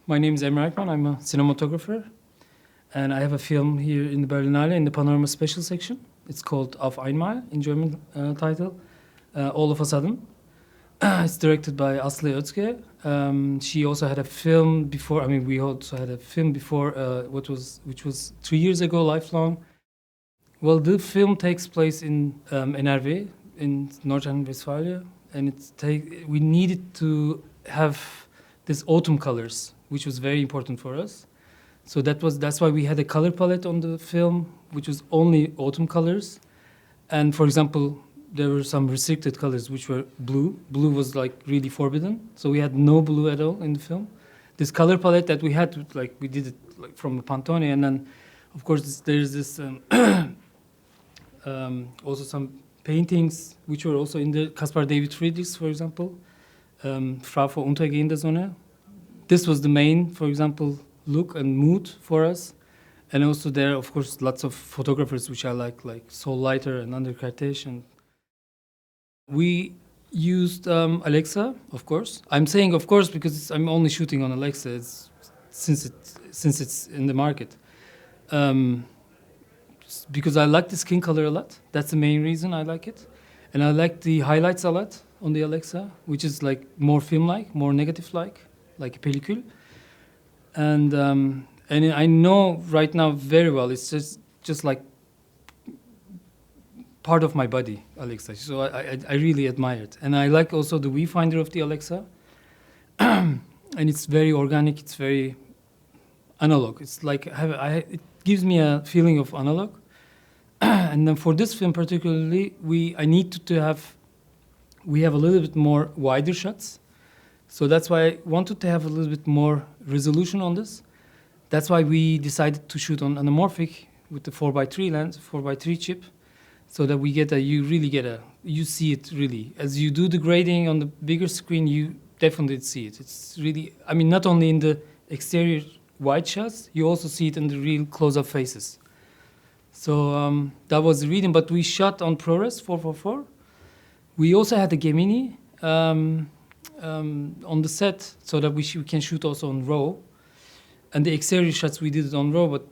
My name is Emre Erkmen. I'm a cinematographer, and I have a film here in the Berlinale in the Panorama Special section. It's called Auf Einmal in German title, All of a Sudden. It's directed by Asli Ozge. She also had a film before. I mean, we also had a film before, which was 3 years ago, Lifelong. Well, the film takes place in NRW, in North Rhine-Westphalia, and we needed to have this autumn colors, which was very important for us. So that's why we had a color palette on the film, which was only autumn colors. And for example, there were some restricted colors, which were blue. Blue was like really forbidden, so we had no blue at all in the film. This color palette that we had, like we did it like from the Pantone, and then of course there's this also some paintings which were also in the Caspar David Friedrichs, for example, Frau vor untergehender Sonne. This was the main, for example, look and mood for us. And also there, of course, lots of photographers which I like Sol Leiter and Ander Kartesh. And we used Alexa, of course. I'm saying of course because I'm only shooting on Alexa since it's in the market. Because I like the skin color a lot. That's the main reason I like it. And I like the highlights a lot on the Alexa, which is like more film-like, more negative-like a pellicule. And I know right now very well, it's just like part of my body, Alexa. So I really admire it. And I like also the viewfinder of the Alexa. And it's very organic, it's very analog. It's like, it gives me a feeling of analog. And then for this film particularly, we have a little bit more wider shots. So that's why I wanted to have a little bit more resolution on this. That's why we decided to shoot on anamorphic with the 4x3 lens, 4x3 chip, so that you see it really. As you do the grading on the bigger screen, you definitely see it. It's really, I mean, not only in the exterior wide shots, you also see it in the real close-up faces. So that was the reading, but we shot on ProRes 444. We also had a Gemini on the set so that we can shoot also on RAW. And the exterior shots we did it on RAW, but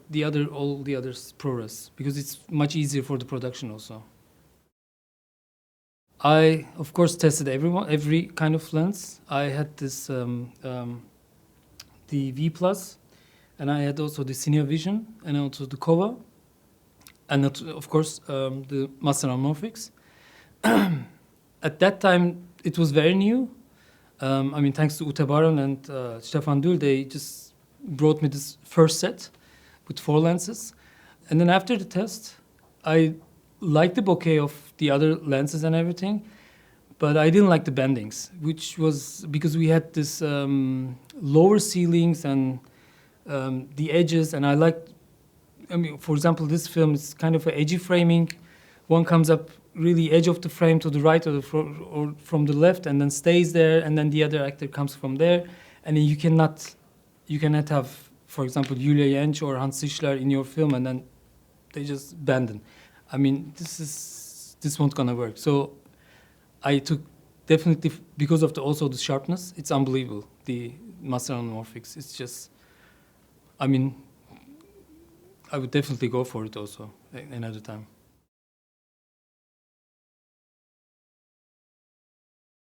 all the others ProRes, because it's much easier for the production also. I, of course, tested every kind of lens. I had this, the V+, and I had also the Cinevision, and also the Kova, and of course, the Master Anamorphics. At that time, it was very new. I mean, thanks to Ute Baron and Stefan Dül, they just brought me this first set with 4 lenses. And then after the test, I liked the bokeh of the other lenses and everything, but I didn't like the bendings, which was because we had this lower ceilings and the edges, and I mean, for example, this film is kind of an edgy framing. One comes up really edge of the frame to the right or from the left, and then stays there, and then the other actor comes from there, and then you cannot have, for example, Julia Jentsch or Hans Zischler in your film, and then they just abandon. I mean, this won't gonna work. So I took definitely, because of also the sharpness, it's unbelievable. The Master Anamorphics, it's just, I mean, I would definitely go for it also another time.